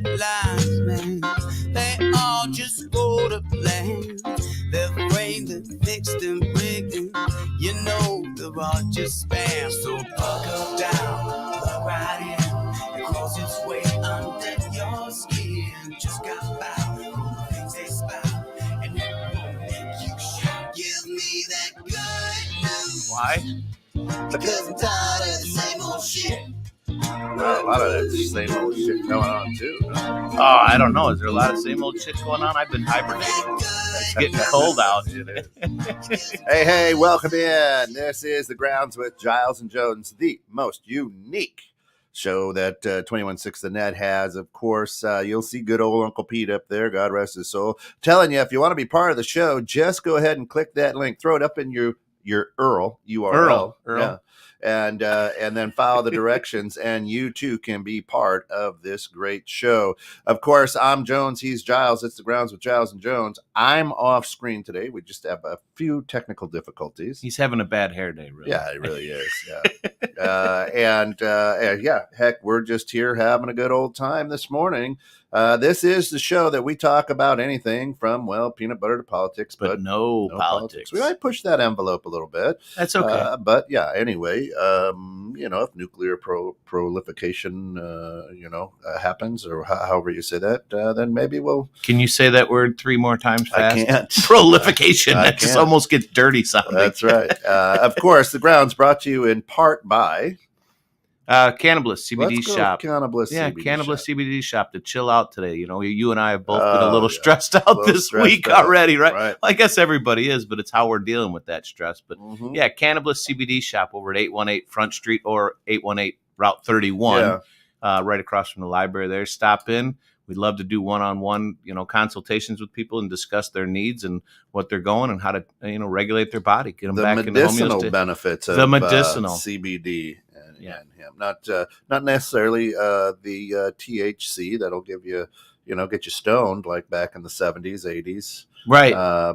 lies, man. They all just go to plan. They're framed and fixed and rigged, and you know they're all just spam. So buckle down, plug right in, and cause its way under your skin. Just got by from the things they spout, and it won't make you shout. Give me that good news. Why? Because I'm tired of the same old shit. Well, a lot of that same old shit going on too. Oh, I don't know. Is there a lot of same old shit going on? I've been hibernating. It's getting cold out. Hey, welcome in. This is The Grounds with Giles and Jones, the most unique show that 216 The Net has. Of course, you'll see good old Uncle Pete up there, God rest his soul, telling you if you want to be part of the show, just go ahead and click that link. Throw it up in your URL. Yeah. And then follow the directions, and you too can be part of this great show. Of course, I'm Jones, he's Giles. It's The Grounds with Giles and Jones. I'm off screen today. We just have a few technical difficulties. He's having a bad hair day, really. Yeah, he really is. Yeah. Heck, we're just here having a good old time this morning. This is the show that we talk about anything from, well, peanut butter to politics, but no politics. We might push that envelope a little bit. That's okay. But yeah, anyway, if nuclear proliferation, happens, or however you say that, then maybe we'll. Can you say that word 3 more times fast? I can't. Proliferation. That just almost gets dirty sounding. That's right. Of course, The Grounds brought to you in part by Cannabis CBD shop. Cannabis CBD shop to chill out today. You know, you and I have both been a little stressed out this week already, right? Well, I guess everybody is, but it's how we're dealing with that stress. But yeah, Cannabis CBD shop over at 818 Front Street or 818 Route 31, right across from the library there. Stop in. We'd love to do one-on-one, consultations with people and discuss their needs and what they're going and how to, regulate their body, get them back in the medicinal benefits of CBD. Not necessarily the THC that'll give you, get you stoned like back in the 70s, 80s. Right.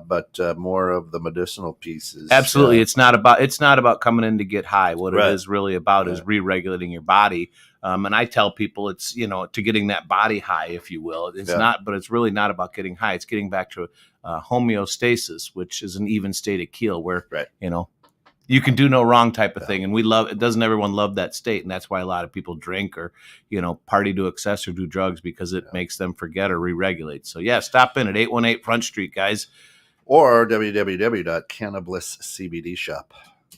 But more of the medicinal pieces. Absolutely. It's not about coming in to get high. What it is really about is re-regulating your body. And I tell people it's, to getting that body high, if you will. It's not, but it's really not about getting high. It's getting back to homeostasis, which is an even state of keel where, you can do no wrong type of thing. And doesn't everyone love that state? And that's why a lot of people drink or, party to excess or do drugs because it makes them forget or re-regulate. So stop in at 818 Front Street, guys. Or www.cannabiscbdshop.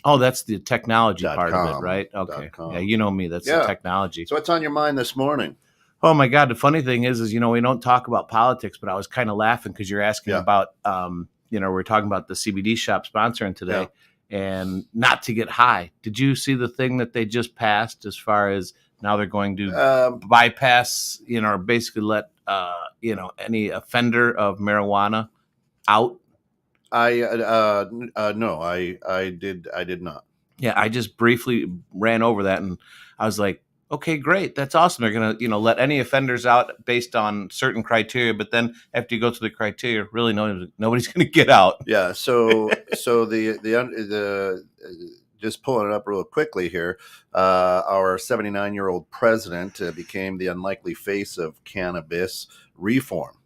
Oh, that's the technology part of it, right? Okay. Yeah, you know me. That's the technology. So what's on your mind this morning? Oh, my God. The funny thing is, we don't talk about politics, but I was kind of laughing because you're asking about, we're talking about the CBD shop sponsoring today. Yeah. And not to get high. Did you see the thing that they just passed as far as now they're going to bypass, or basically let, any offender of marijuana out? No, I did not. Yeah, I just briefly ran over that and I was like, okay, great. That's awesome. They're going to, let any offenders out based on certain criteria, but then after you go through the criteria, really nobody's going to get out. Yeah. So the just pulling it up real quickly here, our 79-year-old president became the unlikely face of cannabis reform.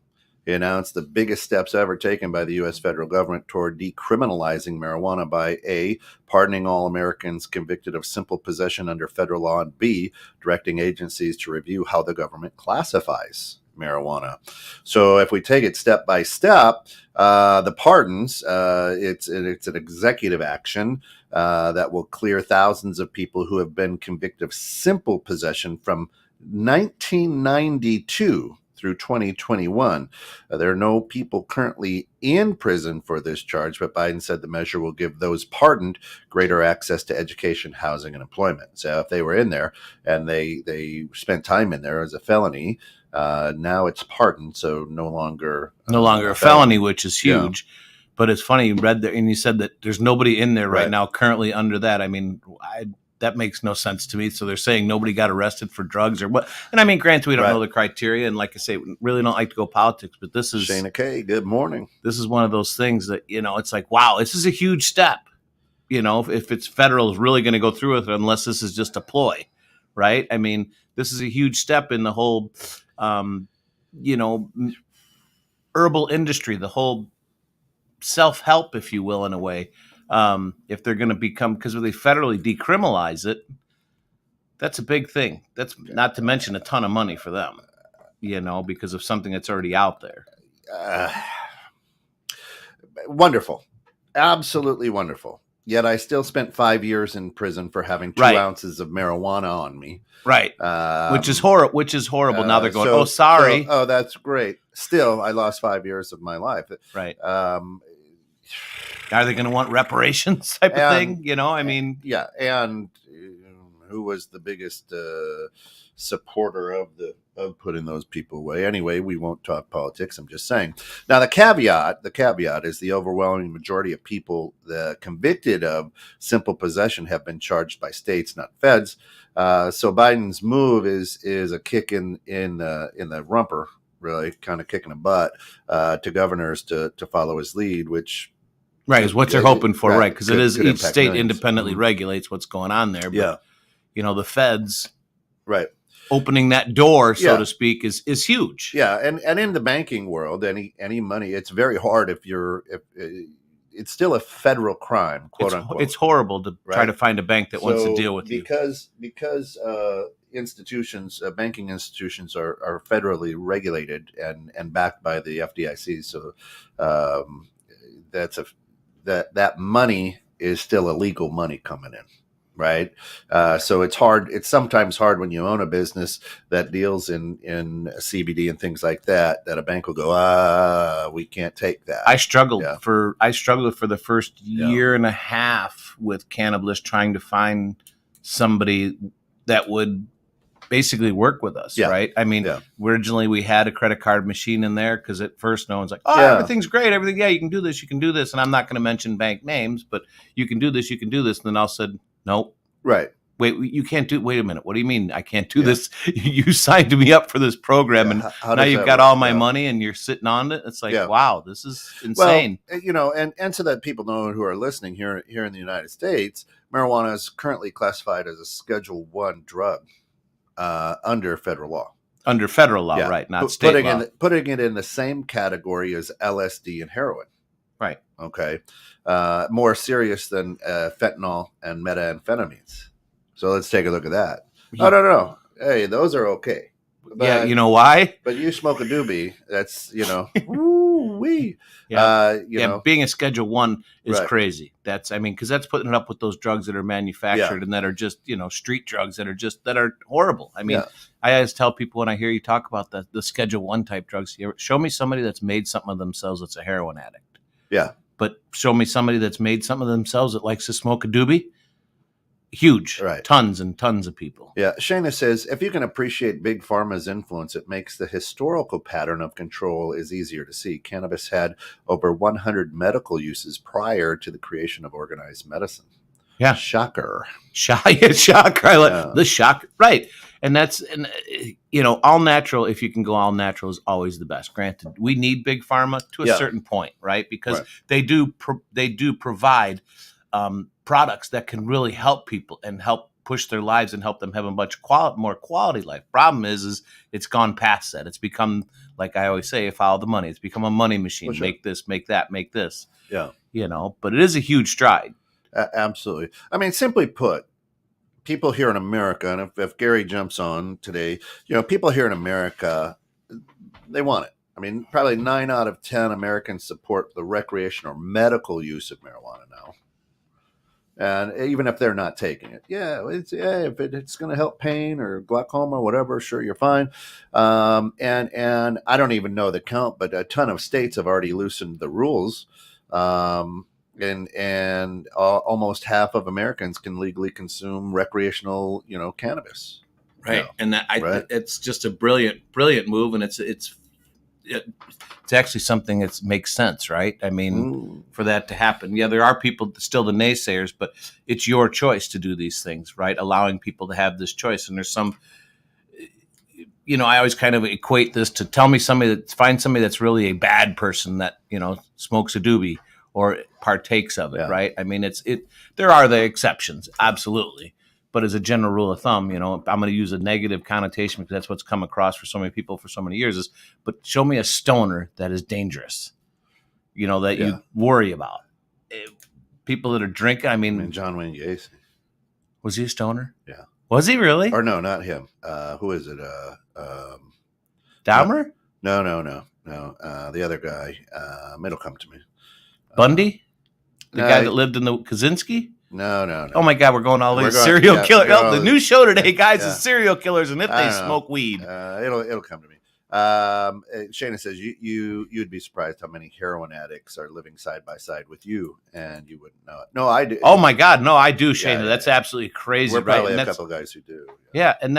He announced the biggest steps ever taken by the U.S. federal government toward decriminalizing marijuana by A, pardoning all Americans convicted of simple possession under federal law, and B, directing agencies to review how the government classifies marijuana. So if we take it step by step, the pardons, it's an executive action that will clear thousands of people who have been convicted of simple possession from 1992 through 2021. There are no people currently in prison for this charge, but Biden said the measure will give those pardoned greater access to education, housing, and employment. So if they were in there and they spent time in there as a felony, now it's pardoned, so no longer a felony, which is huge. Yeah. But it's funny, you read there and you said that there's nobody in there right now currently under that. I mean, that makes no sense to me. So they're saying nobody got arrested for drugs or what? And I mean, granted, we don't know the criteria. And like I say, we really don't like to go politics, but this is Shana K. Good morning. This is one of those things that, it's like, wow, this is a huge step. If it's federal is really going to go through with it, unless this is just a ploy, right? I mean, this is a huge step in the whole, herbal industry, the whole self-help, if you will, in a way, if they're going to become, because if they federally decriminalize it, that's a big thing. That's not to mention a ton of money for them, because of something that's already out there. Wonderful. Absolutely wonderful. Yet I still spent 5 years in prison for having 2 ounces of marijuana on me. Right. Which is horrible. Now they're going, sorry. That's great. Still, I lost 5 years of my life. Right. Are they going to want reparations type of thing? Yeah. And who was the biggest supporter of putting those people away? Anyway, we won't talk politics. I'm just saying. Now, the caveat is the overwhelming majority of people convicted of simple possession have been charged by states, not feds. So Biden's move is a kick in the rumper, really, kind of kicking the butt to governors to follow his lead, which. Right, is what they're hoping for, right? Because it is each state independently regulates what's going on there. But, the feds, right, opening that door, so to speak, is huge. Yeah, and in the banking world, any money, it's very hard if it's still a federal crime, quote unquote. It's horrible to try to find a bank that wants to deal with you because institutions, banking institutions, are federally regulated and backed by the FDIC. So that money is still illegal money coming in. Right. So it's hard. It's sometimes hard when you own a business that deals in CBD and things like that a bank will go, we can't take that. I struggled for the first year and a half with cannabis, trying to find somebody that would basically work with us. Right. I mean, originally we had a credit card machine in there because at first no one's like, everything's great. Everything. Yeah, you can do this. You can do this. And I'm not going to mention bank names, but you can do this. You can do this. And then all said, nope. Right. Wait, you can't do. Wait a minute. What do you mean I can't do this? You signed me up for this program, and now you've got all my money, and you're sitting on it. It's like, wow, this is insane. Well, and so that people know who are listening here in the United States, marijuana is currently classified as a Schedule I drug under federal law. Under federal law, right? Not state law. Putting it in the same category as LSD and heroin. Right. Okay. More serious than fentanyl and methamphetamines. So let's take a look at that. Oh, no. Hey, those are okay. But, you know why? But you smoke a doobie. That's, woo-wee. Being a Schedule I is crazy. Because that's putting it up with those drugs that are manufactured and that are just, street drugs that are horrible. I mean, I always tell people when I hear you talk about the Schedule I type drugs, show me somebody that's made something of themselves that's a heroin addict. Yeah. But show me somebody that's made something of themselves that likes to smoke a doobie. Huge. Right. Tons and tons of people. Yeah. Shayna says, if you can appreciate Big Pharma's influence, it makes the historical pattern of control is easier to see. Cannabis had over 100 medical uses prior to the creation of organized medicine. Yeah. Shocker. Shocker. I like the shock. Right. And all natural, if you can go all natural, is always the best. Granted, we need Big Pharma to a certain point, right? Because they do provide products that can really help people and help push their lives and help them have a much more quality life. Problem is it's gone past that. It's become, like I always say, follow the money. It's become a money machine. Sure. Make this, make that, make this. Yeah. But it is a huge stride. Absolutely. I mean, simply put, people here in America, and if Gary jumps on today, people here in America, they want it. I mean, probably 9 out of 10 Americans support the recreational or medical use of marijuana now. And even if they're not taking it, if it's going to help pain or glaucoma or whatever, sure, you're fine. And I don't even know the count, but a ton of states have already loosened the rules. And almost half of Americans can legally consume recreational, cannabis. Right. And it's just a brilliant move. And it's actually something that makes sense, right? I mean, for that to happen. Yeah, there are people, still the naysayers, but it's your choice to do these things, right? Allowing people to have this choice. And there's some, I always kind of equate this to find somebody that's really a bad person that, smokes a doobie or partakes of it, right? I mean, there are the exceptions, absolutely. But as a general rule of thumb, I'm going to use a negative connotation because that's what's come across for so many people for so many years but show me a stoner that is dangerous, that you worry about. People that are drinking, I mean John Wayne Gacy. Was he a stoner? Yeah. Was he really? Or no, not him. Who is it? Dahmer? No. The other guy. It'll come to me. Bundy? The guy that lived in the Kaczynski? No. Oh my God, we're going all the way serial killer. The new show today, guys, is serial killers, and if they smoke weed, it'll come to me. Shana says you'd be surprised how many heroin addicts are living side by side with you, and you wouldn't know it. No, I do. Oh my God, no, I do, Shana. That's absolutely crazy. We're probably a couple guys who do. Yeah, and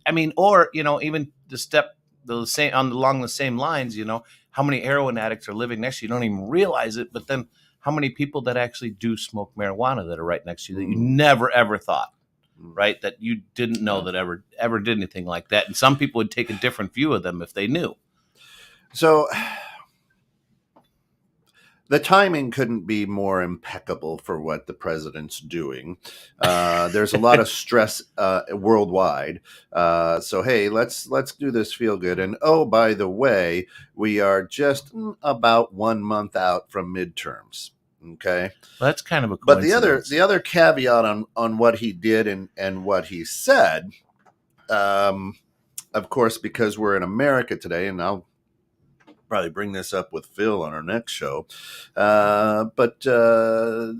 I mean, or even along the same lines. How many heroin addicts are living next to you? You don't even realize it, but then how many people that actually do smoke marijuana that are right next to you that you never ever thought, right? That you didn't know that ever did anything like that. And some people would take a different view of them if they knew. So the timing couldn't be more impeccable for what the president's doing. There's a lot of stress worldwide. So, hey, let's do this feel good. And oh, by the way, we are just about 1 month out from midterms. Okay, well, that's kind of a coincidence. But the other caveat on what he did and what he said, of course, because we're in America today, and I'll probably bring this up with Phil on our next show. But the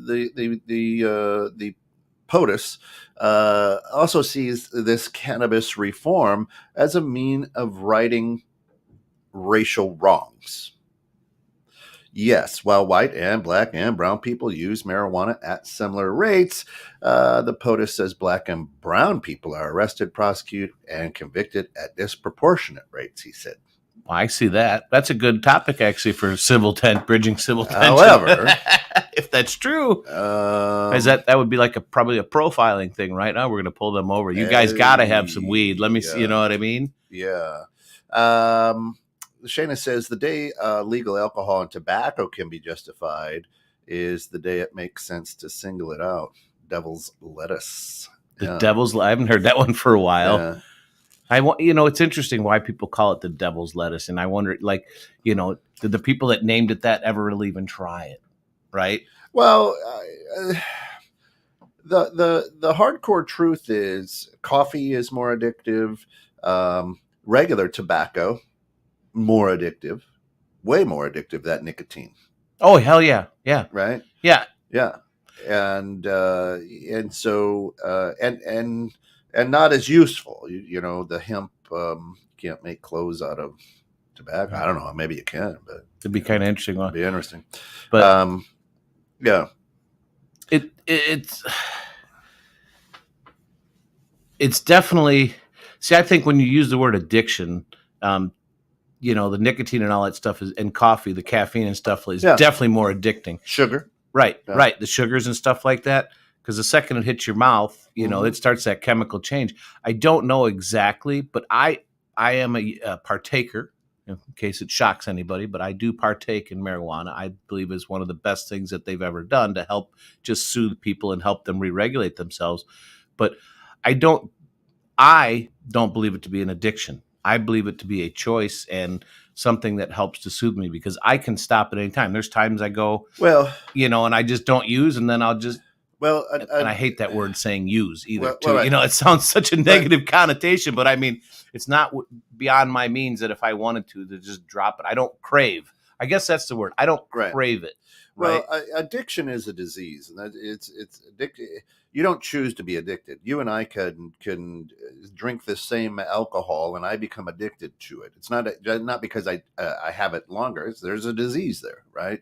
POTUS also sees this cannabis reform as a mean of righting racial wrongs. Yes, while white and black and brown people use marijuana at similar rates, the POTUS says black and brown people are arrested, prosecuted, and convicted at disproportionate rates, he said. I see that. That's a good topic, actually, for bridging civil tension. However, if that's true, that would be like probably a profiling thing, right? Now we're going to pull them over. You guys got to have some weed. Let me see. You know what I mean? Yeah. Shana says the day legal alcohol and tobacco can be justified is the day it makes sense to single it out. Devil's lettuce. I haven't heard that one for a while. Yeah. It's interesting why people call it the devil's lettuce. And I wonder, did the people that named it that ever really even try it? Right. Well, the hardcore truth is coffee is more addictive. Regular tobacco, more addictive, way more addictive than nicotine. Oh, hell yeah. Yeah. Right. Yeah. Yeah. And so and not as useful. The hemp can't make clothes out of tobacco. I don't know. Maybe you can, but it'd be kind of interesting. It'd be interesting. But yeah, it's definitely. See, I think when you use the word addiction, the nicotine and all that stuff and coffee, the caffeine and stuff is definitely more addicting. Sugar. Right, right. The sugars and stuff like that. Because the second it hits your mouth, it starts that chemical change. I don't know exactly, but I am a partaker, in case it shocks anybody, but I do partake in marijuana. I believe is one of the best things that they've ever done to help just soothe people and help them re-regulate themselves. But I don't believe it to be an addiction. I believe it to be a choice and something that helps to soothe me because I can stop at any time. There's times I go, and I just don't use, and then I'll just, and I hate that word saying use either. It sounds such a negative connotation, but I mean, it's not beyond my means that if I wanted to just drop it. I don't crave. I guess that's the word. I don't crave it. Right? Well, addiction is a disease, and it's addictive. You don't choose to be addicted. You and I can drink the same alcohol, and I become addicted to it. It's not because I have it longer. There's a disease there, right?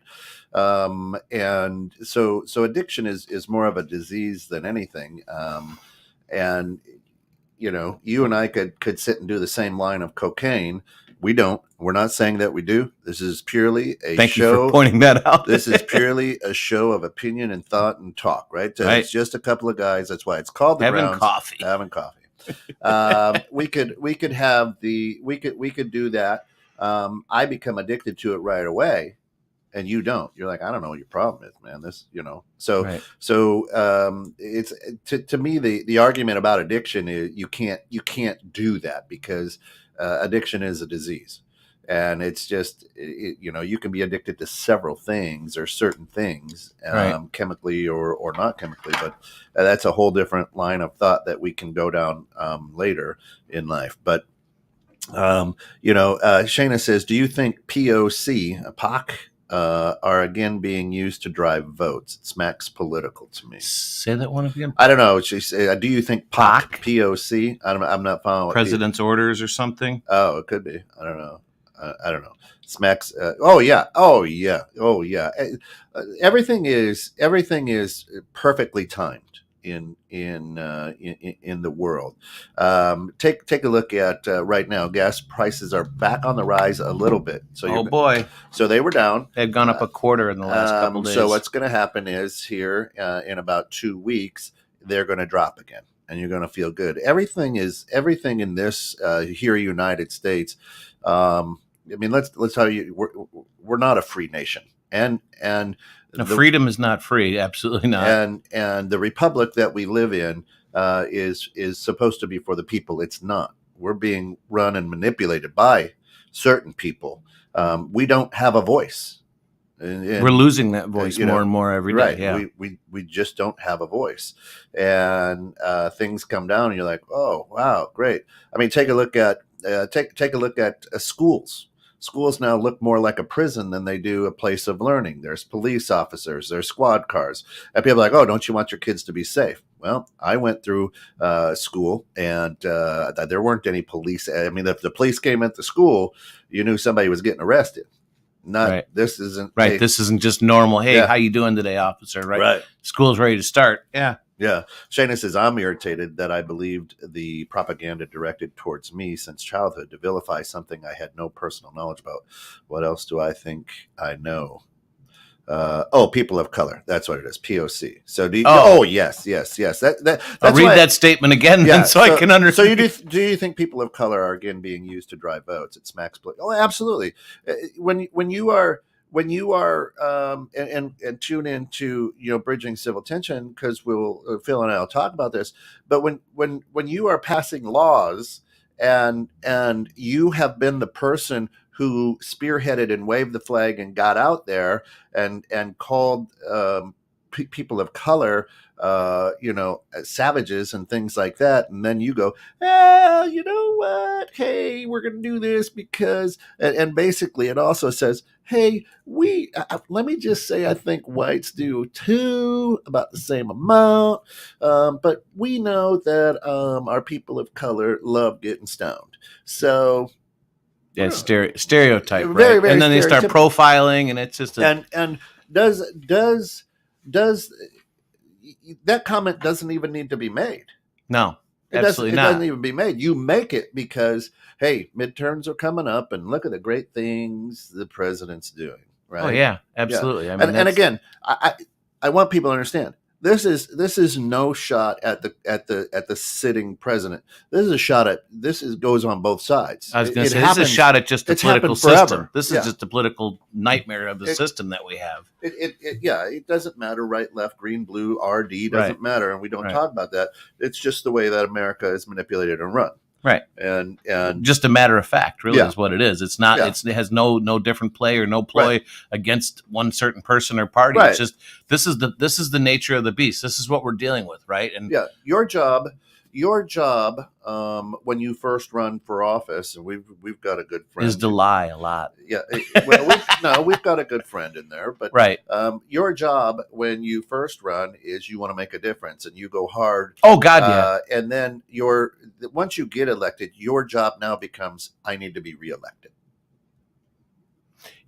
And so addiction is more of a disease than anything. And you and I could sit and do the same line of cocaine. We don't. We're not saying that we do. This is purely a show. Thank you for pointing that out. This is purely a show of opinion and thought and talk, right? So it's just a couple of guys. That's why it's called the Having coffee. Having coffee. We could do that. I become addicted to it right away, and you don't. You're like, I don't know what your problem is, man. This, So Right. it's to me the argument about addiction is you can't do that because addiction is a disease, and it's just you can be addicted to several things or certain things, Right. chemically or not chemically, but that's a whole different line of thought that we can go down later in life, but. Shayna says, do you think POC are again being used to drive votes? It smacks political to me. Say that one again. I don't know. She said, do you think POC? I'm not following. President's orders or something. Oh, it could be. I don't know. I don't know. Smacks. Oh yeah. Everything is perfectly timed in the world. Take a look at right now. Gas prices are back on the rise a little bit. So boy, so they were down. They've gone up a quarter in the last couple days. So what's going to happen is here in about 2 weeks they're going to drop again, and you're going to feel good. Everything in this here United States. I mean, let's tell you, we're not a free nation, and freedom is not free. Absolutely not. And the republic that we live in is supposed to be for the people. It's not. We're being run and manipulated by certain people. We don't have a voice. And we're losing that voice more and more every day. Right. Yeah. We just don't have a voice, and things come down, and you're like, oh wow, great. I mean, take a look at schools. Schools now look more like a prison than they do a place of learning. There's police officers, there's squad cars. And people are like, oh, don't you want your kids to be safe? Well, I went through school, and there weren't any police. I mean, if the police came into school, you knew somebody was getting arrested. This isn't right. Hey, this isn't just normal. Hey, how you doing today, officer? Right. School's ready to start. Yeah. Yeah. Shayna says, I'm irritated that I believed the propaganda directed towards me since childhood to vilify something I had no personal knowledge about. What else do I think I know? People of color. That's what it is. POC. So do you, yes. That's I'll read that statement again so I can understand. So do you think people of color are again being used to drive votes? It smacks. Oh, absolutely. When you are and tune into bridging civil tension, because Phil and I will talk about this. But when you are passing laws and you have been the person who spearheaded and waved the flag and got out there and called people of color savages and things like that, and then you go, you know what, hey, we're gonna do this because and basically it also says, hey, we let me just say, I think whites do too, about the same amount, but we know that our people of color love getting stoned. So yeah, stereotype, right? Very, very and then they start profiling, and it's just and does that comment doesn't even need to be made. No, absolutely it not. It doesn't even be made. You make it because, hey, midterms are coming up, and look at the great things the president's doing. Right? Oh yeah, absolutely. Yeah. I mean, and again, I want people to understand this is no shot at the sitting president. This is a shot at goes on both sides. I was going to say this is a shot at just the political system. This is just the political nightmare of the system that we have. It doesn't matter, right, left, green, blue, RD doesn't matter, and we don't talk about that. It's just the way that America is manipulated and run. Right. And just a matter of fact, really, is what it is. It's not, it has no different play or no ploy against one certain person or party. It's just, this is the nature of the beast. This is what we're dealing with. Right. And your job when you first run for office, and we've got a good friend, is to lie a lot. Yeah. We've got a good friend in there, but your job when you first run is you want to make a difference, and you go hard. Oh God, yeah. And then once you get elected, your job now becomes, I need to be reelected.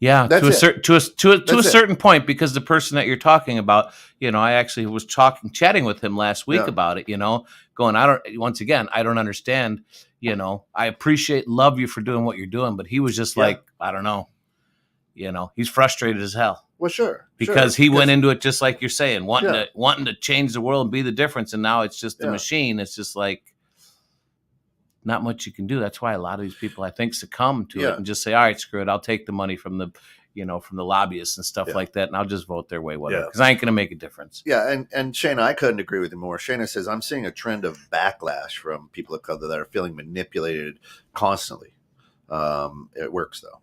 Yeah, to a certain point, because the person that you're talking about, I actually was chatting with him last week about it, going, I don't understand, I love you for doing what you're doing, but he was just like, I don't know, he's frustrated as hell. Well, sure. Because he went into it just like you're saying, wanting to change the world and be the difference, and now it's just a machine. It's just like, not much you can do. That's why a lot of these people, I think, succumb to it and just say, all right, screw it. I'll take the money from the, from the lobbyists and stuff like that, and I'll just vote their way, whatever, Yeah. because I ain't going to make a difference. Yeah, and Shayna, I couldn't agree with you more. Shayna says, I'm seeing a trend of backlash from people of color that are feeling manipulated constantly. It works, though.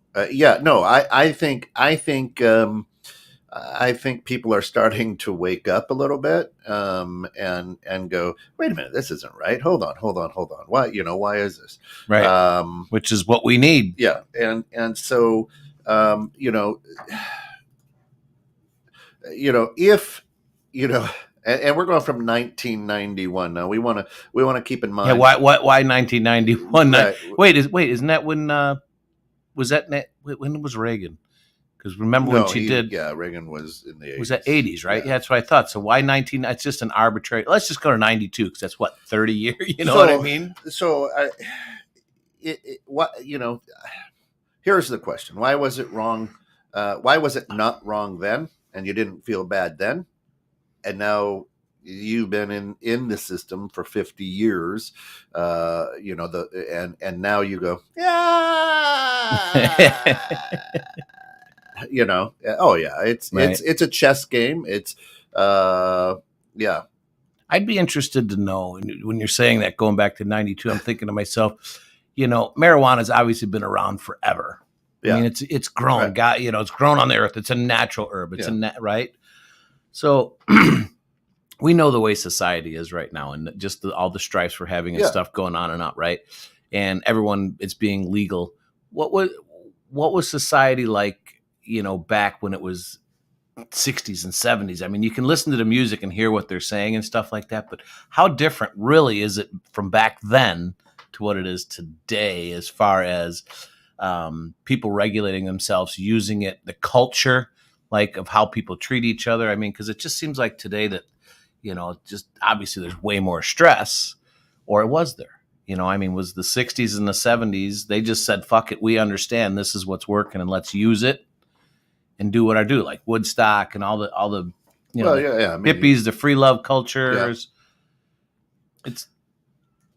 I think people are starting to wake up a little bit and go, wait a minute, this isn't right. Hold on. Why is this? Right. Which is what we need. Yeah. And so, if, and we're going from 1991 now. We want to keep in mind. Yeah. Why 1991? Right. Isn't that when, when was Reagan? Because remember when she did? Yeah, Reagan was in the 80s. Was that 80s, right? Yeah, that's what I thought. So why 19? It's just an arbitrary. Let's just go to 92 because that's 30 years. You know what I mean? So, here's the question: why was it wrong? Why was it not wrong then, and you didn't feel bad then, and now you've been in the system for 50 years, and now you go, yeah. Oh yeah, it's a chess game. It's yeah. I'd be interested to know when you're saying that, going back to 92, I'm thinking to myself, marijuana's obviously been around forever. Yeah. I mean, it's grown, right. It's grown on the earth. It's a natural herb. It's right. So we know the way society is right now, and just all the stripes we're having and stuff going on and out, right? And everyone, it's being legal. What was society like? Back when it was 60s and 70s. I mean, you can listen to the music and hear what they're saying and stuff like that, but how different really is it from back then to what it is today as far as people regulating themselves, using it, the culture, like of how people treat each other? I mean, because it just seems like today that, just obviously there's way more stress, or it was there. Was the 60s and the 70s, they just said, fuck it, we understand this is what's working and let's use it and do what I do, like Woodstock and all the hippies, the free love cultures. Yeah. It's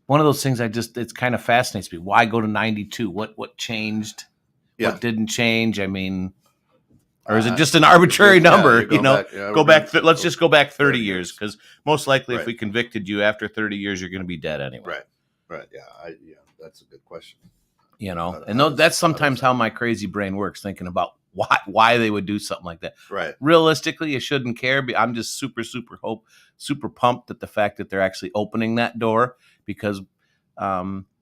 one of those things it kind of fascinates me. Why go to 92? What changed? Yeah. What didn't change? I mean, or is it just an arbitrary number? Let's just go back 30 years, because most likely if we convicted you after 30 years, you're going to be dead anyway. Right. Yeah. That's a good question. That's sometimes how my crazy brain works, thinking about why they would do something like that. Right. Realistically, you shouldn't care. But I'm just super pumped at the fact that they're actually opening that door, because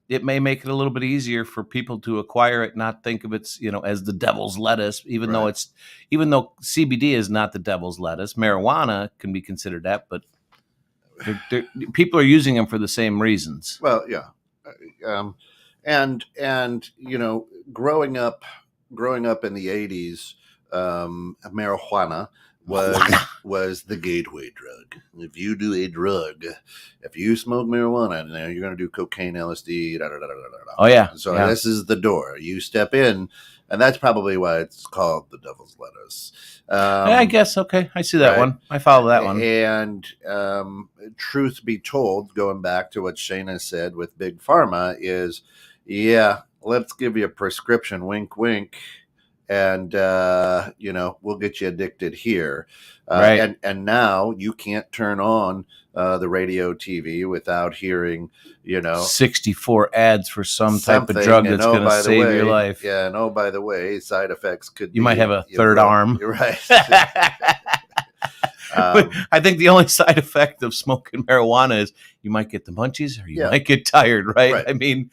it may make it a little bit easier for people to acquire it, not think of it, as the devil's lettuce, even though CBD is not the devil's lettuce. Marijuana can be considered that, but people are using them for the same reasons. Well, yeah. And growing up in the 80s, marijuana was the gateway drug. If you do a drug, if you smoke marijuana, now you're going to do cocaine, LSD, Oh yeah. So this is the door. You step in, and that's probably why it's called the devil's lettuce. I guess. Okay. I see that one. I follow that one. And truth be told, going back to what Shayna said with Big Pharma is, let's give you a prescription, wink, wink, and we'll get you addicted here. Right. And now you can't turn on the radio, TV without hearing, 64 ads for some type of drug that's going to save your life. Yeah, and by the way, side effects could you might have a third arm. You're right. I think the only side effect of smoking marijuana is you might get the munchies, or you might get tired, right? I mean,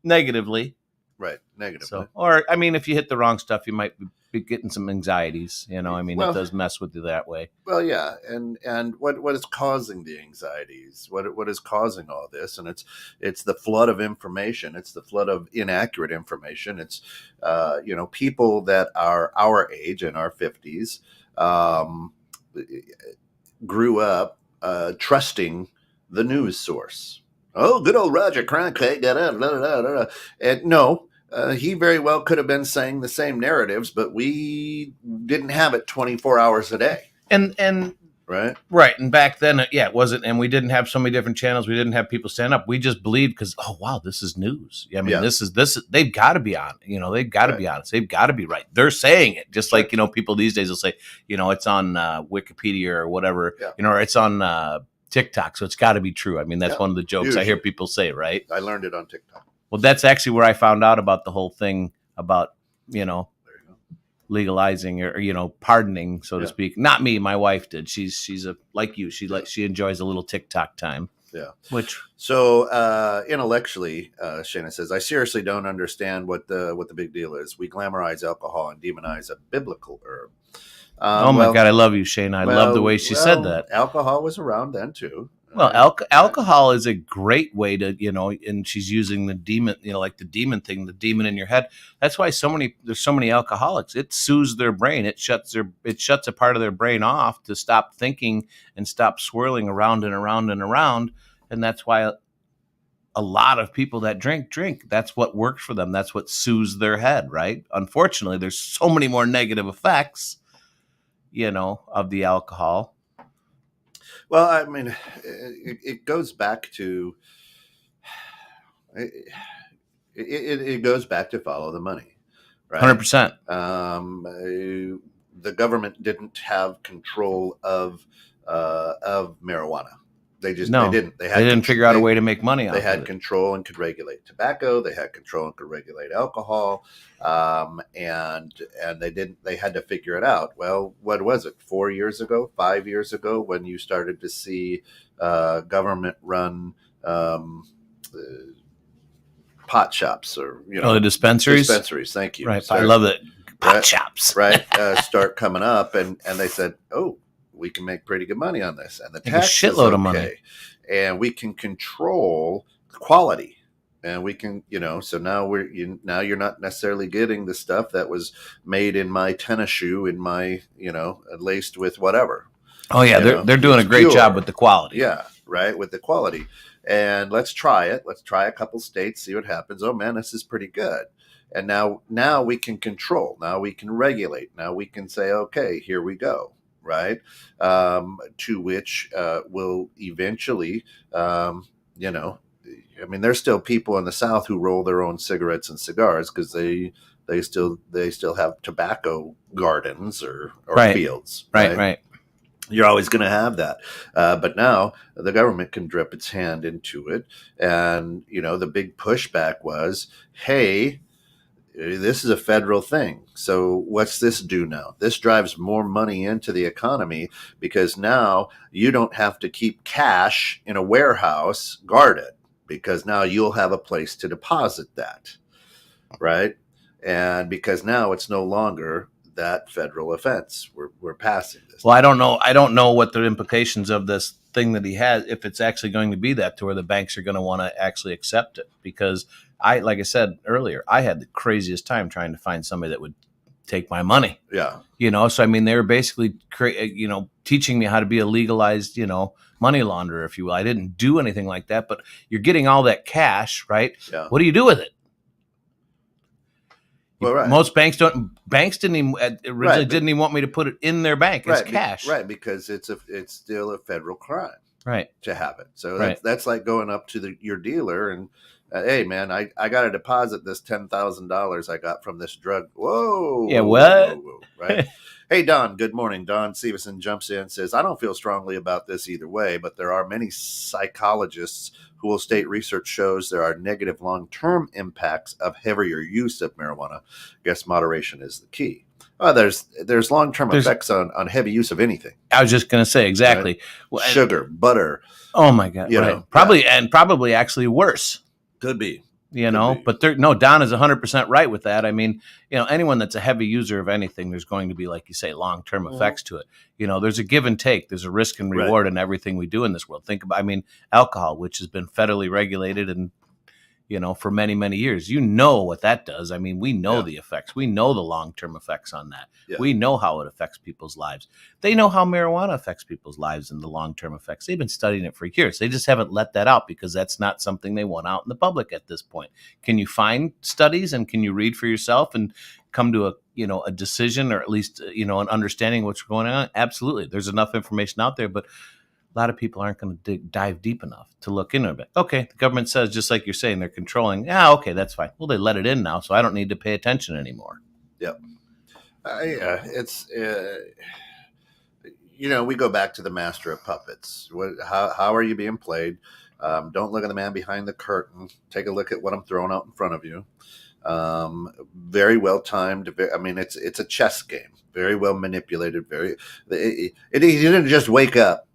negatively. Right, negatively. So, or, if you hit the wrong stuff, you might be getting some anxieties, it does mess with you that way. Well, yeah, and what is causing the anxieties? What is causing all this? And it's the flood of information. It's the flood of inaccurate information. It's, people that are our age, in our 50s, grew up trusting the news source. Oh, good old Roger Cronkite got out. And no, he very well could have been saying the same narratives, but we didn't have it 24 hours a day. And right? Right. And back then, it wasn't. And we didn't have so many different channels. We didn't have people stand up. We just believed because, oh, wow, this is news. I mean, this is, they've got to be on, they've got to be honest. They've got to be right. They're saying it just like, people these days will say, it's on Wikipedia or whatever, or it's on TikTok. So it's got to be true. I mean, that's one of the jokes usually I hear people say, right? I learned it on TikTok. Well, that's actually where I found out about the whole thing about, legalizing or pardoning, so to speak. Not me, my wife did. She's a like you. She enjoys a little TikTok time. Yeah. So intellectually, Shana says, I seriously don't understand what the big deal is. We glamorize alcohol and demonize a biblical herb. Oh my God, I love you, Shana. I love the way she said that. Alcohol was around then too. Well, alcohol is a great way to, and she's using the demon, like the demon thing, the demon in your head. That's why there's so many alcoholics. It soothes their brain. It shuts a part of their brain off to stop thinking and stop swirling around and around and around. And that's why a lot of people that drink. That's what works for them. That's what soothes their head, right? Unfortunately, there's so many more negative effects, of the alcohol. Well, I mean, it goes back to it goes back to follow the money, right? 100%. The government didn't have control of marijuana. They didn't. They didn't figure out a way to make money. They had control and could regulate tobacco. They had control and could regulate alcohol, and they didn't. They had to figure it out. Well, what was it? 4 years ago, 5 years ago, when you started to see government-run pot shops, or the dispensaries. Dispensaries. Thank you. Right. I love it. Pot shops. Right. Start coming up, and they said, oh, we can make pretty good money on this, and the tax shitload of money, and we can control quality, and we can, so now you're not necessarily getting the stuff that was made in my tennis shoe, in my, laced with whatever. Oh yeah, they're doing a great job with the quality. Yeah, right, with the quality. And let's try it. Let's try a couple states, see what happens. Oh man, this is pretty good. And now we can control. Now we can regulate. Now we can say, okay, here we go. Right. To which will eventually, there's still people in the South who roll their own cigarettes and cigars because they still have tobacco gardens or fields. Right. You're always going to have that. But now the government can drip its hand into it. And, the big pushback was, hey, this is a federal thing. So what's this do now? This drives more money into the economy because now you don't have to keep cash in a warehouse guarded because now you'll have a place to deposit that, right? And because now it's no longer that federal offense. We're passing this. Well, I don't know what the implications of this thing that he has, if it's actually going to be that to where the banks are going to want to actually accept it, because like I said earlier, I had the craziest time trying to find somebody that would take my money. Yeah. So I mean, they were basically, teaching me how to be a legalized, money launderer, if you will. I didn't do anything like that, but you're getting all that cash, right? Yeah. What do you do with it? Well, right. Most banks didn't even didn't even want me to put it in their bank as cash. Right. Because it's still a federal crime. Right. To have it. So that's like going up to your dealer and, hey man, I got to deposit this $10,000 I got from this drug. Whoa. Yeah. What? Whoa, right. Hey, Don. Good morning. Don Severson jumps in and says, I don't feel strongly about this either way, but there are many psychologists who will state research shows there are negative long-term impacts of heavier use of marijuana. I guess moderation is the key. There's long-term effects on heavy use of anything. I was just going to say exactly. Right? Well, sugar, butter. Oh my God. Probably actually worse. Could be. But Don is 100% right with that. I mean, anyone that's a heavy user of anything, there's going to be, like you say, long-term effects to it. There's a give and take. There's a risk and reward in everything we do in this world. Think about, alcohol, which has been federally regulated and, for many, many years. What that does. We know the effects. We know the long-term effects on that. Yeah. We know how it affects people's lives. They know how marijuana affects people's lives and the long-term effects. They've been studying it for years. They just haven't let that out because that's not something they want out in the public at this point. Can you find studies and can you read for yourself and come to a decision, or at least an understanding of what's going on? Absolutely. There's enough information out there, but a lot of people aren't going to dive deep enough to look into it. Okay, the government says, just like you're saying, they're controlling. Yeah, okay, that's fine. Well, they let it in now, so I don't need to pay attention anymore. Yep. Yeah, it's we go back to the master of puppets. How are you being played? Don't look at the man behind the curtain. Take a look at what I'm throwing out in front of you. Very well timed. I mean, it's a chess game. Very well manipulated. He didn't just wake up.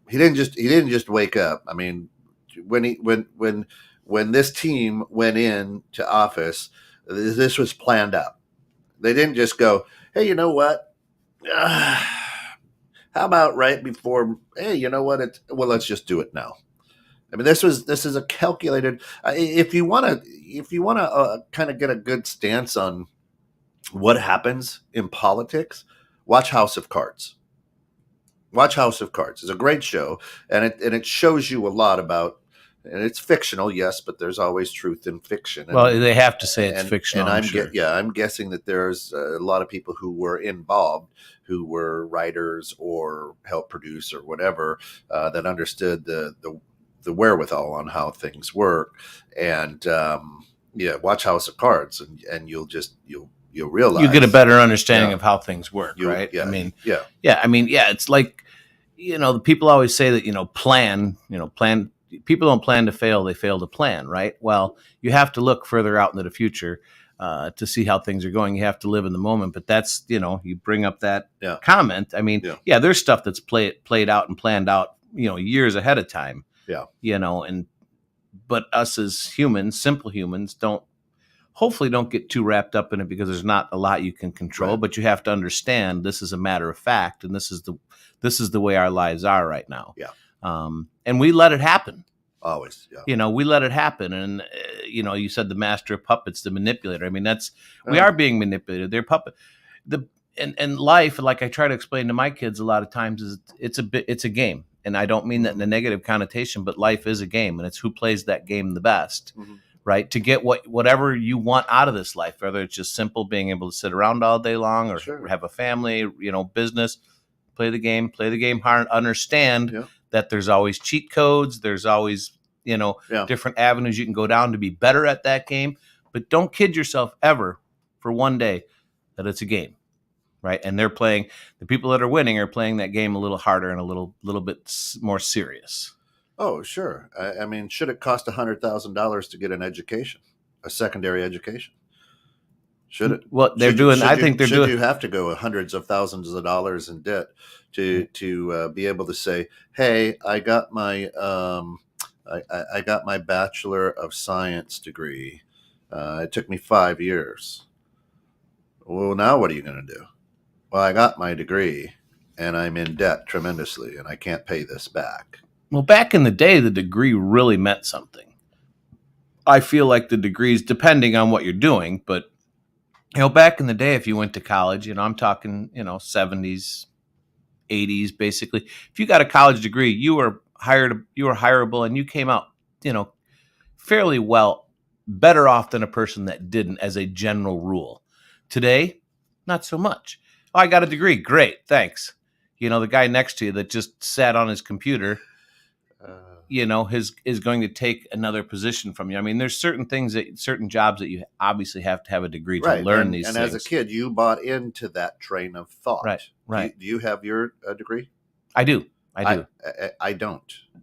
He didn't just wake up. I mean, when this team went in to office, this was planned out. They didn't just go, hey, you know what? How about right before? Hey, you know what? Let's just do it now. I mean, this is a calculated. If you want to kind of get a good stance on what happens in politics, watch House of Cards. Watch House of Cards. It's a great show, and it shows you a lot about. And it's fictional, yes, but there's always truth in fiction. Well, they have to say it's fictional. And I'm guessing that there's a lot of people who were involved, who were writers or helped produce or whatever, that understood the wherewithal on how things work. And watch House of Cards, and you'll realize you get a better understanding of how things work, right? Yeah, I mean, yeah. It's like the people always say that plan. People don't plan to fail; they fail to plan, right? Well, you have to look further out into the future to see how things are going. You have to live in the moment. But that's you bring up that comment. I mean, there's stuff that's played out and planned out, years ahead of time. Yeah. But us as humans, simple humans, hopefully don't get too wrapped up in it, because there's not a lot you can control. Right. But you have to understand this is a matter of fact, and this is the way our lives are right now. Yeah. And we let it happen. Always. Yeah. We let it happen. And, you said the master of puppets, the manipulator. I mean, we are being manipulated. They're puppet. And life, like I try to explain to my kids a lot of times, is it's a game. And I don't mean that in a negative connotation, but life is a game, and it's who plays that game the best, right? To get whatever you want out of this life, whether it's just simple being able to sit around all day long, or have a family, business, play the game hard, understand that there's always cheat codes. There's always, different avenues you can go down to be better at that game. But don't kid yourself ever for one day that it's a game, right? And the people that are winning are playing that game a little harder and a little bit more serious. Oh, sure. I mean, should it cost $100,000 to get an education, a secondary education? Should it? Well, Should you have to go hundreds of thousands of dollars in debt to be able to say, "Hey, I got my I got my Bachelor of Science degree. It took me 5 years." Well, now what are you going to do? Well, I got my degree, and I'm in debt tremendously, and I can't pay this back. Well, back in the day, the degree really meant something. I feel like the degrees, depending on what you're doing, but back in the day, if you went to college, I'm talking, 70s, 80s, basically. If you got a college degree, you were hireable, and you came out, fairly well, better off than a person that didn't, as a general rule. Today, not so much. Oh, I got a degree. Great. Thanks. The guy next to you that just sat on his computer, is going to take another position from you. I mean, there's certain jobs that you obviously have to have a degree to learn these things. And as a kid, you bought into that train of thought. Right. Do you have your degree? I do. I don't.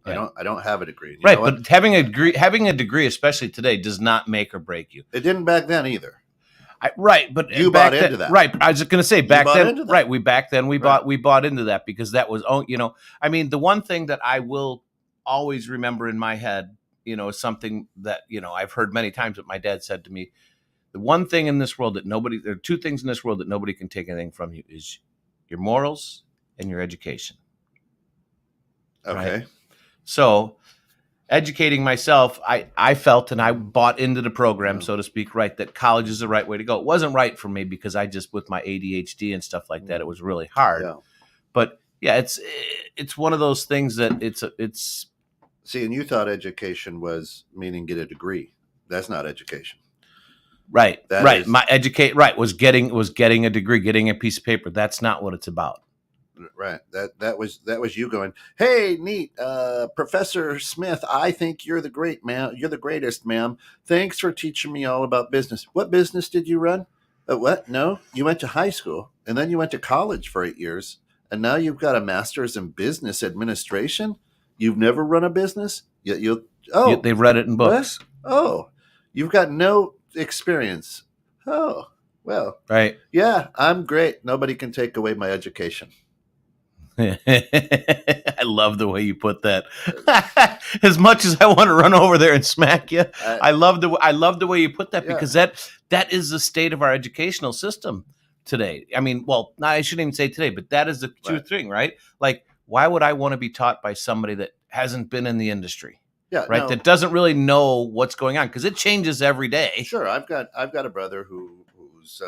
Right. I don't have a degree. Right, but having a degree, especially today, does not make or break you. It didn't back then either. But you bought into that. Right. I was just going to say back then. Right. We bought into that, because that was, I mean, the one thing that I will always remember in my head, is something that, I've heard many times that my dad said to me. The one thing in this world there are two things in this world that nobody can take anything from you, is your morals and your education. Okay. Right? So educating myself, I felt, and I bought into the program, so to speak, right, that college is the right way to go. It wasn't right for me, because I just, with my ADHD and stuff like that, it was really hard. Yeah. But yeah, it's one of those things that it's. See, and you thought education was meaning get a degree. That's not education. Right. That Right. is Was getting a degree, getting a piece of paper. That's not what it's about. right. That was you going, hey, neat, Professor Smith. I think you're the greatest, ma'am. Thanks for teaching me all about business. What business did you run? What? No, you went to high school and then you went to college for 8 years, and now you've got a master's in business administration. You've never run a business. You oh, They've read it in what? books. Oh, you've got no experience. Oh, well, Right. yeah, I'm great. Nobody can take away my education. I love the way you put that. As much as I want to run over there and smack you, I love the way you put that, because that is the state of our educational system today. I mean, well, I shouldn't even say today, but that is the true thing, right? Like, why would I want to be taught by somebody that hasn't been in the industry? Yeah, right. no, That doesn't really know what's going on, because it changes every day. Sure, I've got a brother who's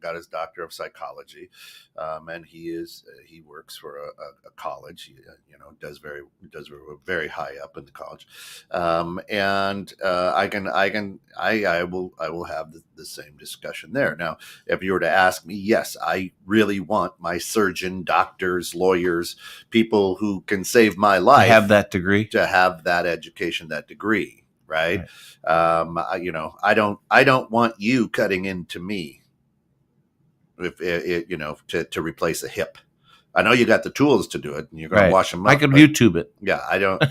got his doctor of psychology, and he works for a college. He, does very high up in the college, and I will have the same discussion there. Now, if you were to ask me, yes, I really want my surgeon, doctors, lawyers, people who can save my life, have that degree, to have that education, that degree. Right. I don't want you cutting into me to replace a hip. I know you got the tools to do it, and you're going to wash them up. I could YouTube it. Yeah, I don't.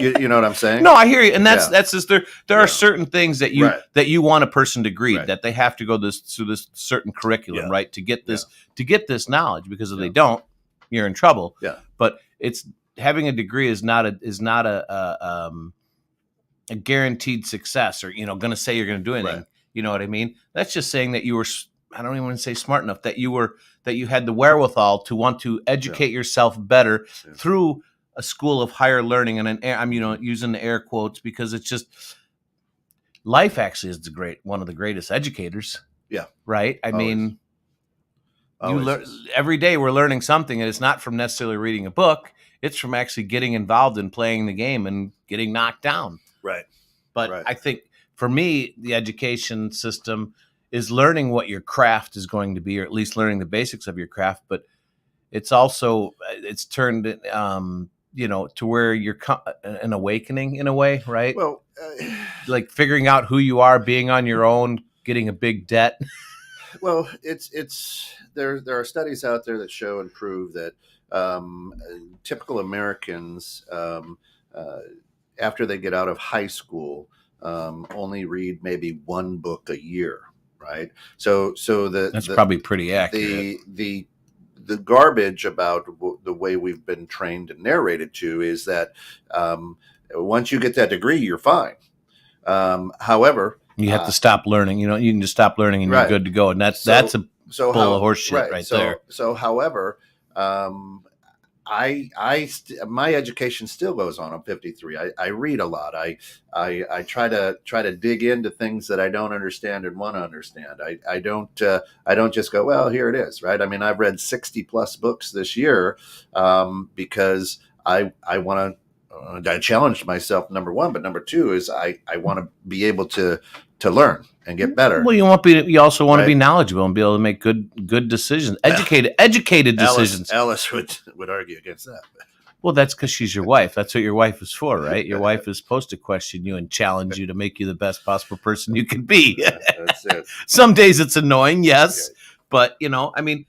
you know what I'm saying? No, I hear you, and that's just there. There are certain things that you want a person to read, that they have to go through this certain curriculum, right, to get this knowledge. Because if they don't, you're in trouble. Yeah. But it's having a degree is not a guaranteed success, or going to say you're going to do anything. Right. You know what I mean? That's just saying that you were. I don't even want to say smart enough, that you had the wherewithal to want to educate yourself better through a school of higher learning. And I'm using the air quotes, because it's just life actually is one of the greatest educators. Yeah. Right. I mean, every day we're learning something, and it's not from necessarily reading a book. It's from actually getting involved in playing the game and getting knocked down. Right. But I think for me, the education system is learning what your craft is going to be, or at least learning the basics of your craft. But it's also, it's turned, to where you're an awakening in a way, right? Well, like figuring out who you are, being on your own, getting a big debt. Well, there are studies out there that show and prove that typical Americans, after they get out of high school, only read maybe one book a year. Right. So that's probably pretty accurate. The garbage about the way we've been trained and narrated to is that once you get that degree, you're fine. However, you have to stop learning. You can just stop learning and you're good to go. And that's a bull of horse shit right there. So, however, my education still goes on. I'm 53. I read a lot. I try to dig into things that I don't understand and want to understand. I don't just go, well, here it is, right? I mean, I've read 60 plus books this year because I want to. I challenged myself, number one, but number two is I want to be able to learn and get better. Well, you also want to be knowledgeable and be able to make good decisions, educated decisions. Alice would argue against that. Well, that's because she's your wife. That's what your wife is for, right? Your wife is supposed to question you and challenge you to make you the best possible person you can be. That's it. Some days it's annoying, yes, but I mean,